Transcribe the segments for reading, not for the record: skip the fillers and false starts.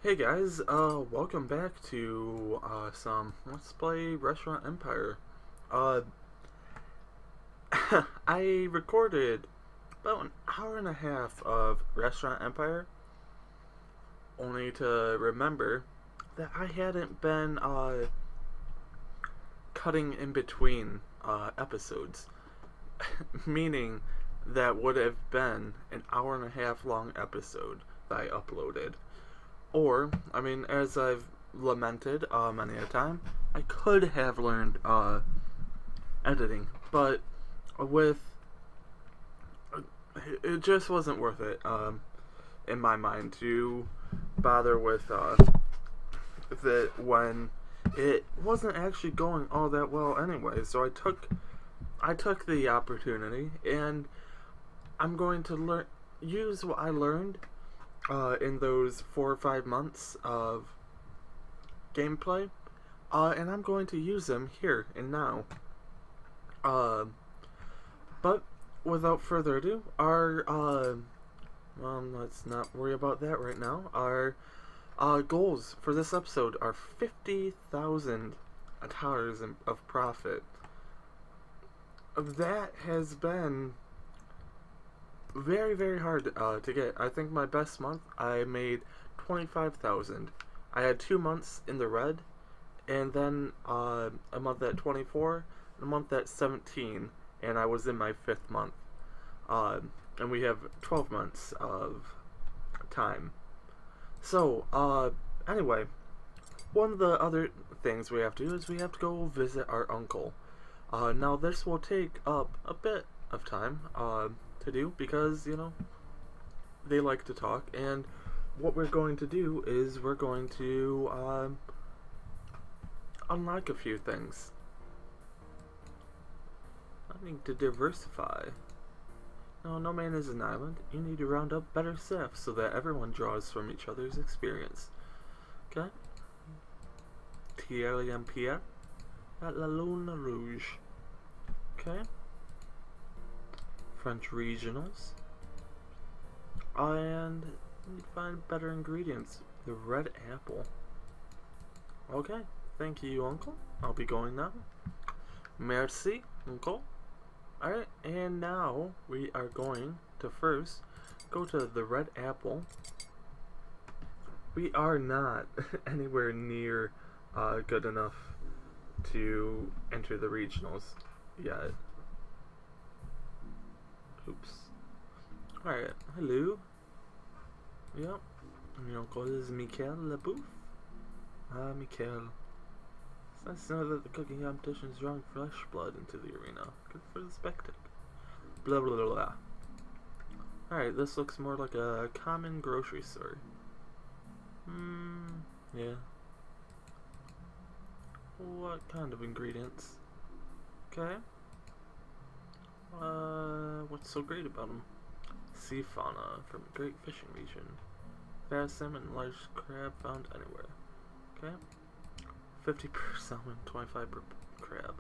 Hey guys, welcome back to some Let's Play Restaurant Empire. Uh, I recorded about an hour and a half of Restaurant Empire, only to remember that I hadn't been cutting in between episodes, meaning that would have been an hour and a half long episode that I uploaded. Or, I mean, as I've lamented many a time, I could have learned editing, but with it just wasn't worth it in my mind to bother with that when it wasn't actually going all that well anyway. So I took the opportunity, and I'm going to use what I learned in those 4 or 5 months of gameplay, and I'm going to use them here and now. Uh, but without further ado, let's not worry about that right now. Our goals for this episode are $50,000 of profit. That has been very, very hard to get. I think my best month I made 25,000. I had 2 months in the red, and then a month at 24, and a month at 17, and I was in my fifth month. And we have 12 months of time. So, anyway, one of the other things we have to do is we have to go visit our uncle. Now, this will take up a bit of time to do because, they like to talk, and what we're going to do is we're going to unlock a few things. I need to diversify. No man is an island. You need to round up better staff so that everyone draws from each other's experience. Okay? TLMPF at La Lune Rouge. Okay? French regionals. And you need to find better ingredients. The red apple. Okay, thank you, Uncle. I'll be going now. Merci, Uncle. Alright, and now we are going to first go to the red apple. We are not anywhere near good enough to enter the regionals yet. Oops. Alright, hello. Yep. Your uncle is Michael Lebouf. Michael. It's nice to know that the cooking competition is drawing fresh blood into the arena. Good for the spectacle. Blah blah blah blah. Alright, this looks more like a common grocery store. Yeah. What kind of ingredients? Okay. What's so great about them? Sea fauna from a great fishing region. Fast salmon and large crab found anywhere. Okay. 50 per salmon, 25 per crab.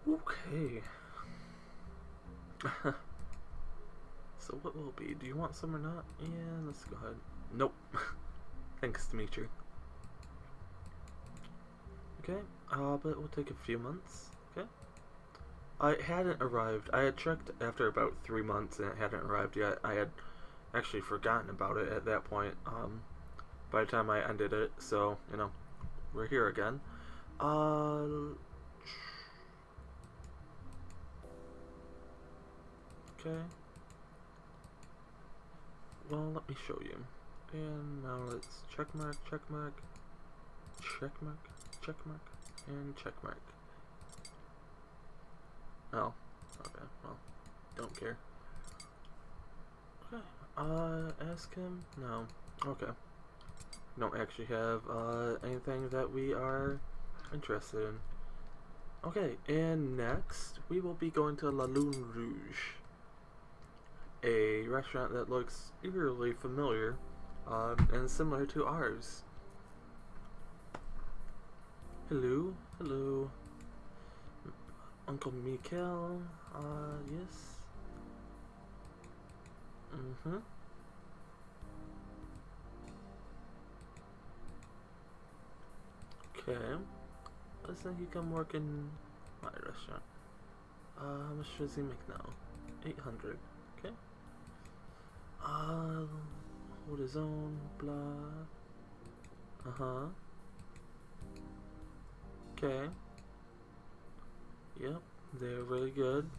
Okay. So what will it be? Do you want some or not? Yeah, let's go ahead. Nope. Thanks, Dimitri. Okay, but it will take a few months. Okay. It hadn't arrived. I had checked after about 3 months and it hadn't arrived yet. I had actually forgotten about it at that point. By the time I ended it, so, we're here again. Okay. Well, let me show you. And now let's checkmark, checkmark, checkmark, checkmark, and checkmark. Oh, okay, well, don't care. Okay, ask him? No. Okay. Don't actually have, anything that we are interested in. Okay, and next, we will be going to La Lune Rouge. A restaurant that looks eerily familiar, and similar to ours. Hello, hello. Uncle Michael, yes. Okay. Let's say he come work in my restaurant. How much does he make now? 800. Okay. Hold his own, blah. Uh-huh. Okay. Yep, they're really good.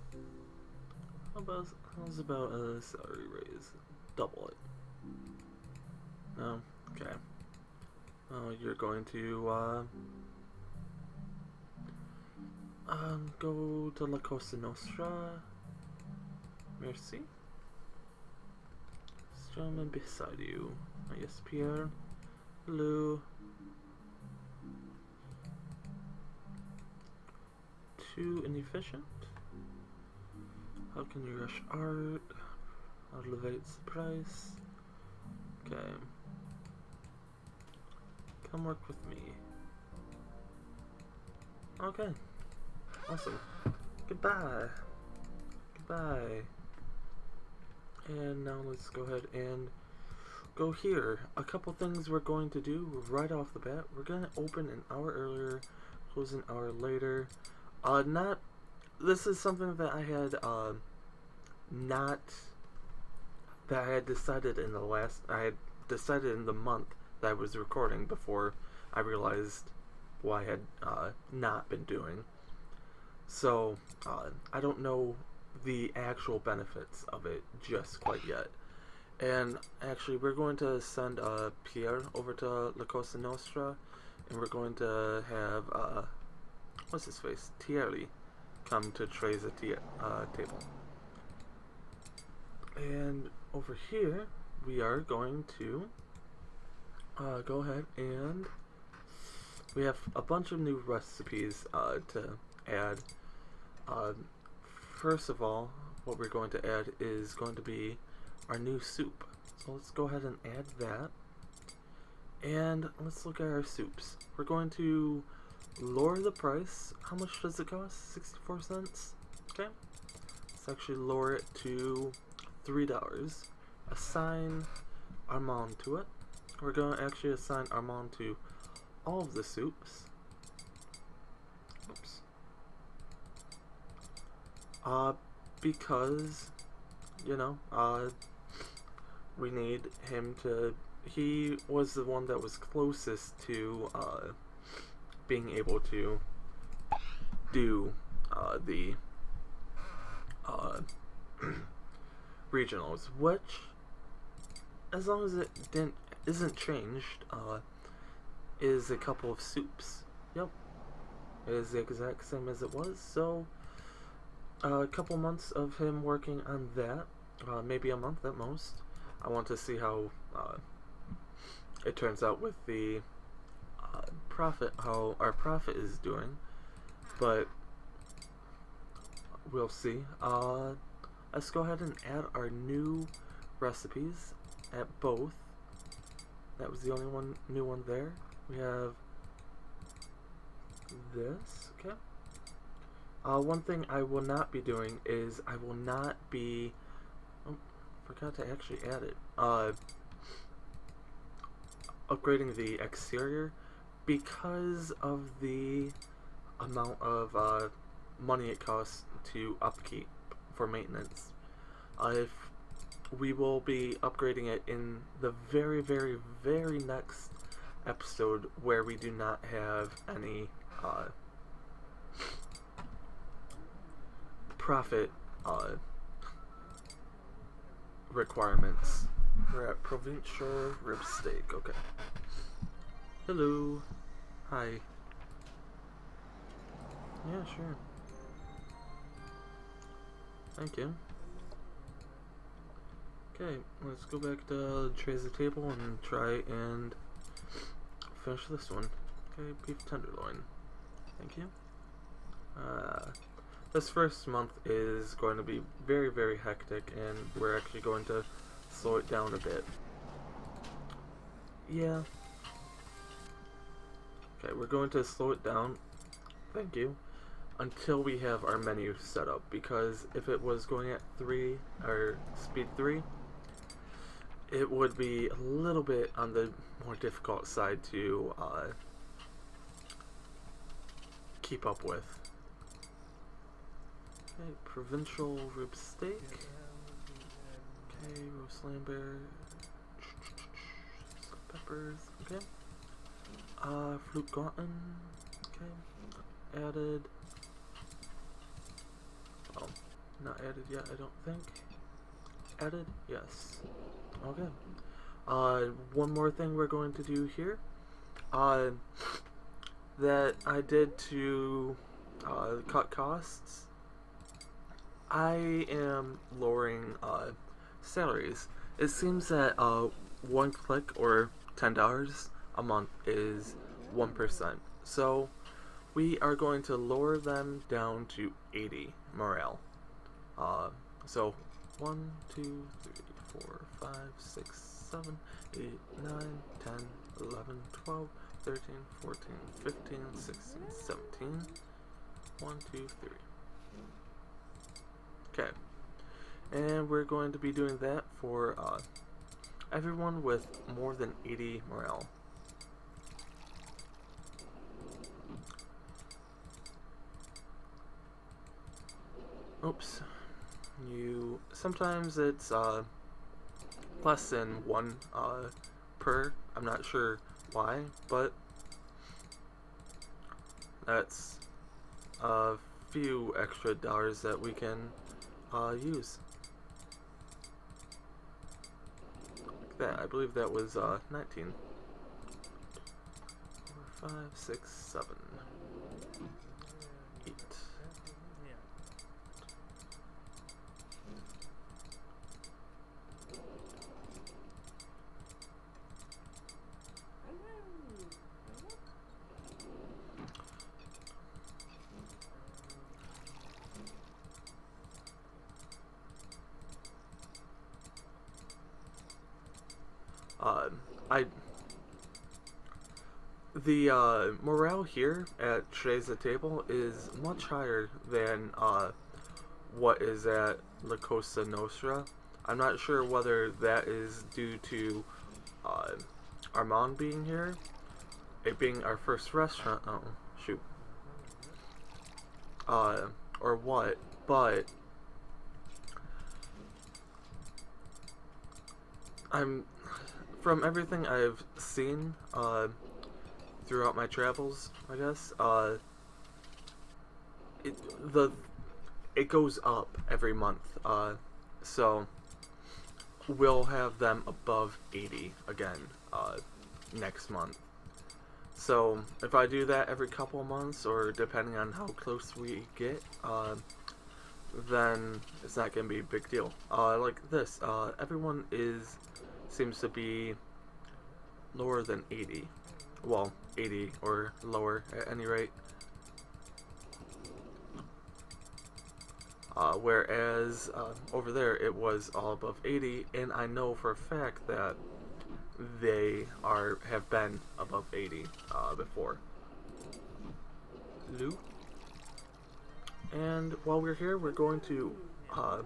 How's about a salary raise? Double it. No? Okay. Oh, you're going to, go to La Cosa Nostra. Merci. This gentleman beside you. Yes, Pierre. Hello. Too inefficient. How can you rush art? Elevates the price. Okay. Come work with me. Okay. Awesome. Goodbye. Goodbye. And now let's go ahead and go here. A couple things we're going to do right off the bat. We're going to open an hour earlier, close an hour later. This is something that I had, I had decided in the month that I was recording before I realized what I had, not been doing. So, I don't know the actual benefits of it just quite yet. And actually, we're going to send, Pierre over to La Cosa Nostra, and we're going to have, what's his face? Thierry come to trays a table. And over here, we are going to go ahead and we have a bunch of new recipes to add. First of all, what we're going to add is going to be our new soup. So let's go ahead and add that. And let's look at our soups. We're going to lower the price. How much does it cost? 64 cents? Okay. Let's actually lower it to $3. Assign Armand to it. We're going to actually assign Armand to all of the soups. Oops. Because, you know, we need him to, he was the one that was closest to, being able to do, the, regionals, which, as long as it isn't changed, is a couple of soups. Yep. It is the exact same as it was, so a couple months of him working on that, maybe a month at most. I want to see how it turns out with the profit, how our profit is doing, but we'll see. Let's go ahead and add our new recipes at both. That was the only new one there. We have this, okay. One thing I will not be doing is I will not be, forgot to actually add it, upgrading the exterior because of the amount of money it costs to upkeep for maintenance. If we will be upgrading it in the very, very, very next episode where we do not have any profit requirements. We're at Provincial Rib Steak. Okay. Hello. Hi. Yeah, sure. Thank you. Okay, let's go back to trays the table and try and finish this one. Okay, beef tenderloin. Thank you. This first month is going to be very, very hectic, and we're actually going to slow it down a bit. Yeah. Okay, we're going to slow it down. Thank you. Until we have our menu set up, because if it was going at 3 or speed 3, it would be a little bit on the more difficult side to keep up with. Okay, provincial rib steak. Okay, roast lamb bear. Peppers. Okay. Fruit gratin. Okay. Added. Oh, not added yet, I don't think. Added? Yes. Okay. One more thing we're going to do here. That I did to cut costs. I am lowering salaries. It seems that one click or $10 a month is 1%. So we are going to lower them down to 80 morale. So 1, 2, 3, 4, 5, 6, 7, 8, 9, 10, 11, 12, 13, 14, 15, 16, 17. 1, 2, 3. Okay. And we're going to be doing that for everyone with more than 80 morale. Oops. Sometimes it's less than 1 per. I'm not sure why, but that's a few extra dollars that we can use. Like that. I believe that was 19. 4, 5, 6, 7, 8. The morale here at Today's Table is much higher than what is at La Cosa Nostra. I'm not sure whether that is due to Armand being here, it being our first restaurant. Oh, shoot. Or what, but from everything I've seen throughout my travels, I guess, it goes up every month, so we'll have them above 80 again next month. So if I do that every couple of months, or depending on how close we get, then it's not gonna be a big deal. Like this, everyone seems to be lower than 80. Well, 80 or lower at any rate. Whereas over there it was all above 80, and I know for a fact that they have been above 80 before. Lou. And while we're here, we're going to of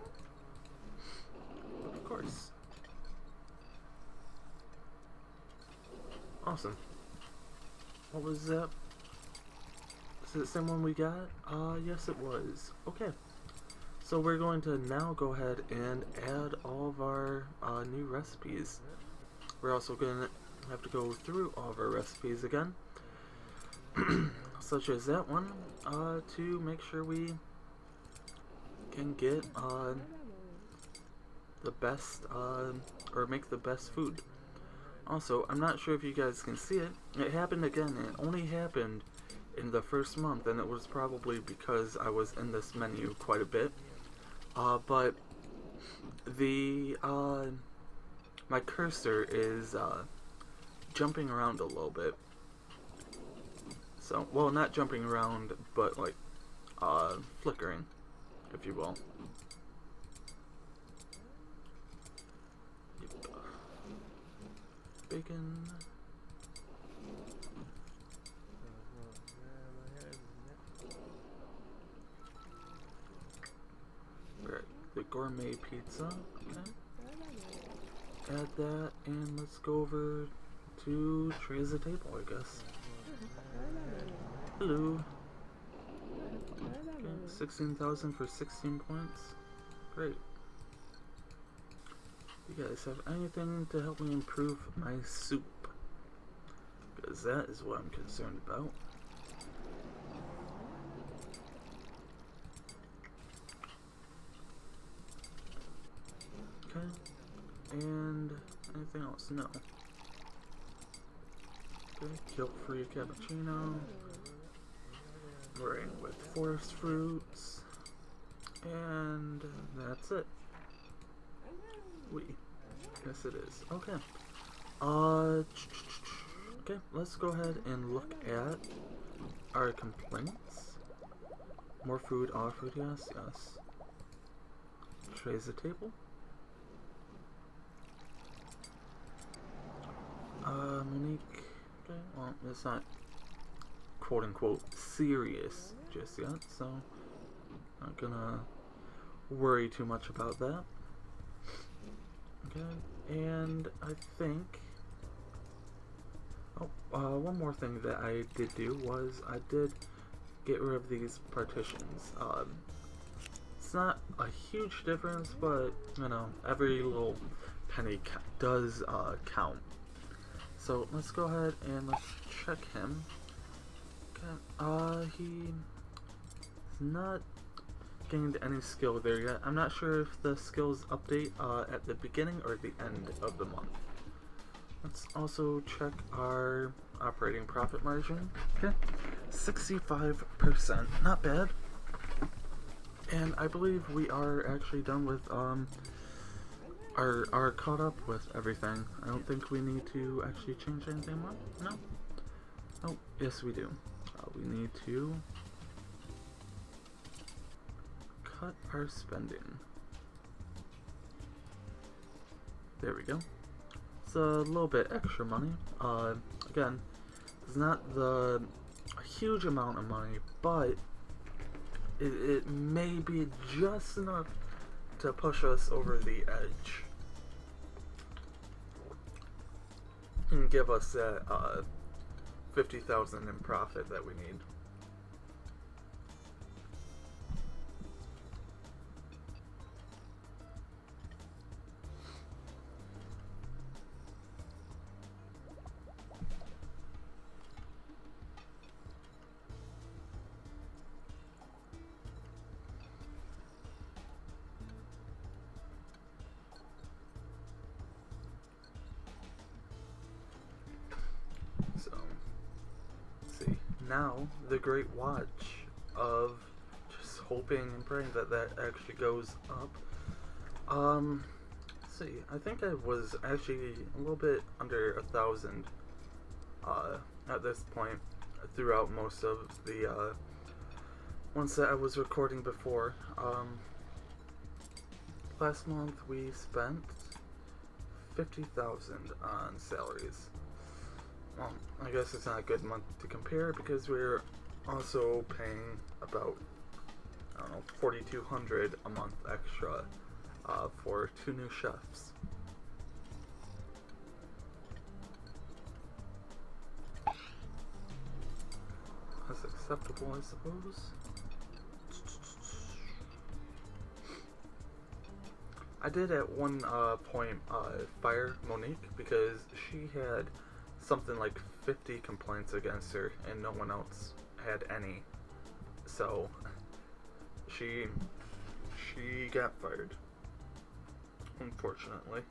course. Awesome. What was that? Is it the same one we got? Yes it was. Okay. So we're going to now go ahead and add all of our new recipes. We're also going to have to go through all of our recipes again. Such as that one, to make sure we can get the best, or make the best food. Also, I'm not sure if you guys can see it. It happened again, and it only happened in the first month, and it was probably because I was in this menu quite a bit. But my cursor is jumping around a little bit. So, well, not jumping around, but like flickering, if you will. Bacon. Alright, the gourmet pizza. Okay. Add that, and let's go over to Today's Table, I guess. Hello. 16,000 for 16 points. Great. You guys have anything to help me improve my soup? Because that is what I'm concerned about. Okay. And anything else? No. Okay, guilt-free cappuccino. Meringue with forest fruits. And that's it. Yes it is. Okay. Okay, let's go ahead and look at our complaints. More food offered, yes, yes. Trays the table. Monique. Okay, well, it's not quote unquote serious just yet, so not gonna worry too much about that. Okay, and I think one more thing that I did do was I did get rid of these partitions. It's not a huge difference, but you know, every little penny does count. So let's go ahead and let's check him. Okay, he's not gained any skill there yet. I'm not sure if the skills update at the beginning or the end of the month. Let's also check our operating profit margin. Okay, 65%, not bad. And I believe we are actually done with are caught up with everything. I don't think we need to actually change anything more. No. Oh, yes we do. We need to cut our spending. There we go. It's a little bit extra money. Again, it's not a huge amount of money, but it may be just enough to push us over the edge and give us that 50,000 in profit that we need. So, let's see. Now, the great watch of just hoping and praying that that actually goes up. Let's see. I think I was actually a little bit under 1,000 at this point throughout most of the ones that I was recording before. Last month we spent 50,000 on salaries. Well, I guess it's not a good month to compare because we're also paying about, I don't know, 4,200 a month extra for 2 new chefs. That's acceptable, I suppose. I did at one point fire Monique because she had something like 50 complaints against her and no one else had any. So she got fired, unfortunately.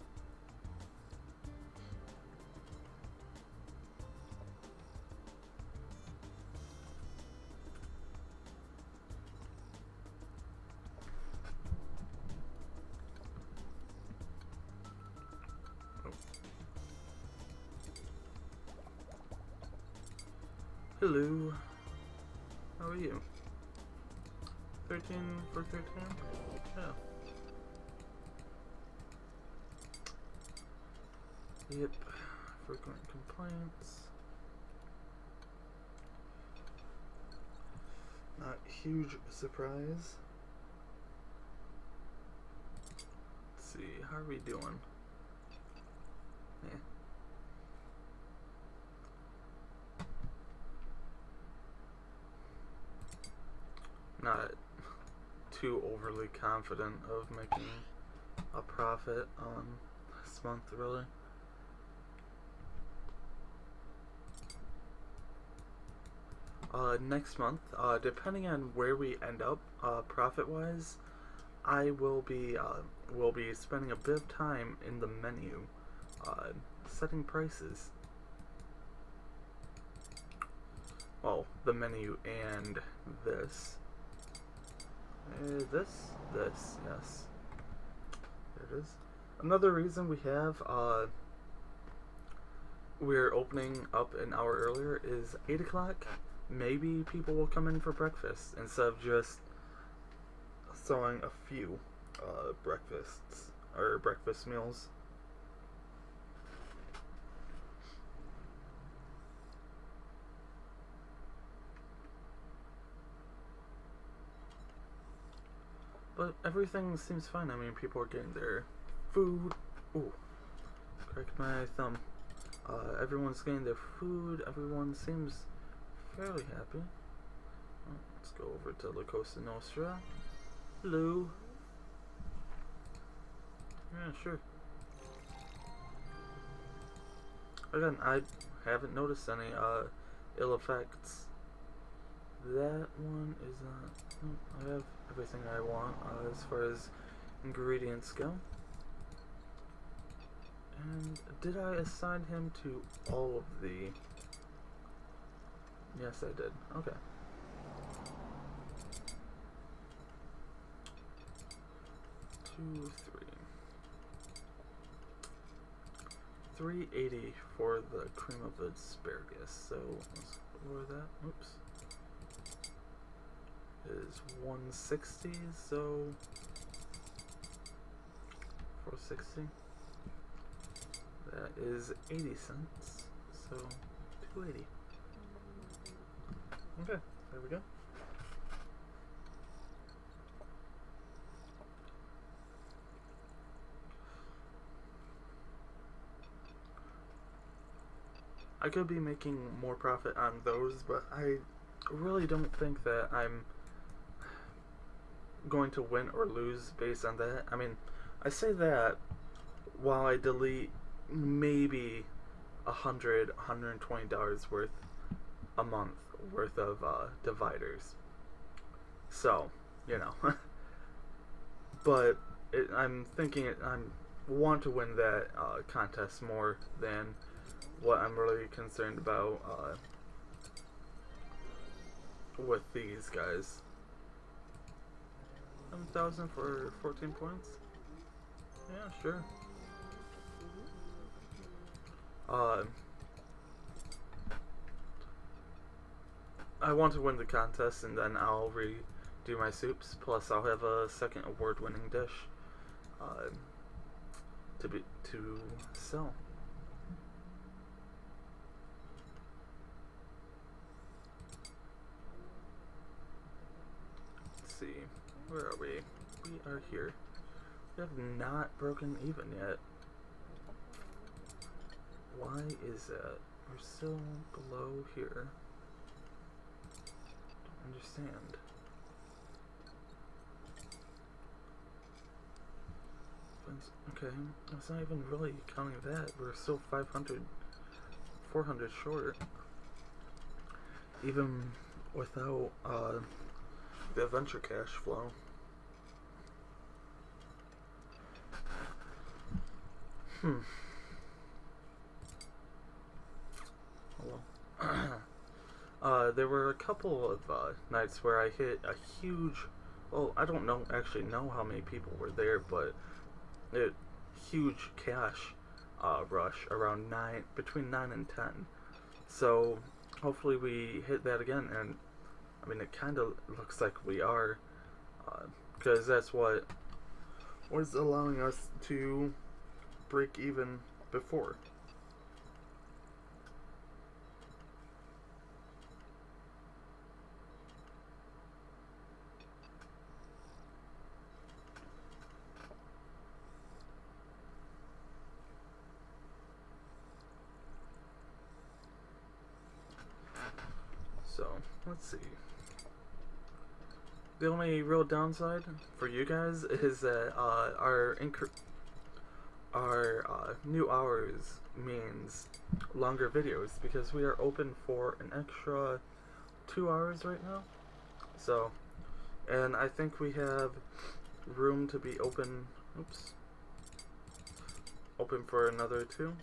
Hello. How are you? 13 for 13? Yeah. Yep. Frequent complaints. Not huge surprise. Let's see, how are we doing? Yeah. Not too overly confident of making a profit this month, really. Next month, depending on where we end up profit-wise, I will be spending a bit of time in the menu, setting prices. Well, the menu and this. This, yes. There it is. Another reason we have, we're opening up an hour earlier is 8 o'clock. Maybe people will come in for breakfast instead of just throwing a few breakfasts or breakfast meals. But everything seems fine. I mean, people are getting their food. Ooh, cracked my thumb. Everyone's getting their food. Everyone seems fairly happy. Let's go over to La Costa Nostra. Hello. Yeah, sure. Again, I haven't noticed any ill effects. That one is not. I have everything I want as far as ingredients go. And did I assign him to all of the... Yes, I did. Okay. Two, three. 380 for the cream of asparagus. So let's lower that. Oops. Is 160. So 460. That is 80 cents. So 280. Okay, there we go. I could be making more profit on those, but I really don't think that I'm going to win or lose based on that. I mean, I say that while I delete maybe $120 worth a month worth of dividers. So, you know. But I'm thinking I want to win that contest more than what I'm really concerned about with these guys. 7,000 for 14 points? Yeah, sure. I want to win the contest and then I'll redo my soups. Plus, I'll have a second award-winning dish to sell. Let's see, where are we? We are here. We have not broken even yet. Why is that? We're still below here. Don't understand. Okay, that's not even really counting that. We're still 500, 400 short. Even without the venture cash flow. Well, there were a couple of nights where I hit a huge, well, I don't actually know how many people were there, but a huge cash rush around between 9 and 10. So hopefully we hit that again, and I mean it kind of looks like we are, because that's what was allowing us to break even before. So let's see. The only real downside for you guys is that our new hours means longer videos because we are open for an extra 2 hours right now. So, and I think we have room to be open. Oops. Open for another 2.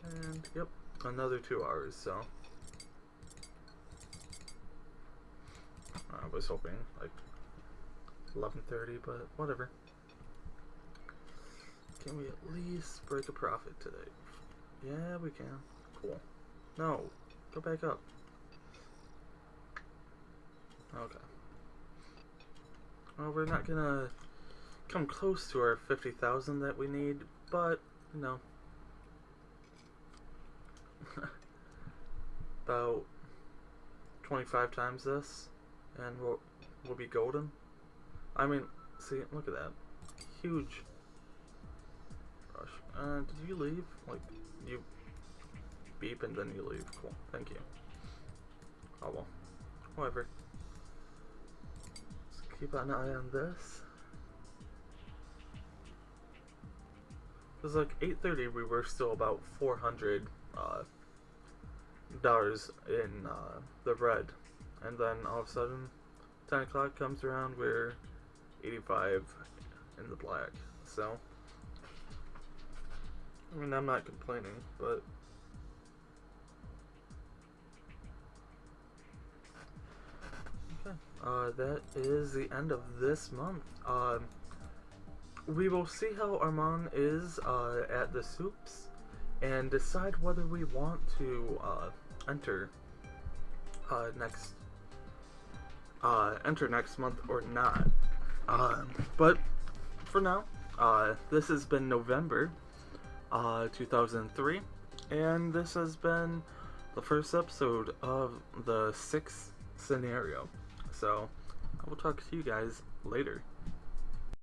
And yep, another 2 hours. So I was hoping like 11:30, but whatever. Can we at least break a profit today? Yeah, we can. Cool. No, go back up. Okay. Well, we're not gonna come close to our 50,000 that we need, but you know, about 25 times this, and we'll be golden. I mean, see, look at that, huge rush. Did you leave? Like, you beep and then you leave. Cool, thank you. Oh well, whatever. Let's keep an eye on this. It was like 8:30. We were still about $400 in the red, and then all of a sudden 10 o'clock comes around, we're 85 in the black. So I mean, I'm not complaining, but okay. That is the end of this month. We will see how Armand is at the soups and decide whether we want to enter next month or not. But for now, this has been November 2003, and this has been the first episode of the 6th scenario. So I will talk to you guys later.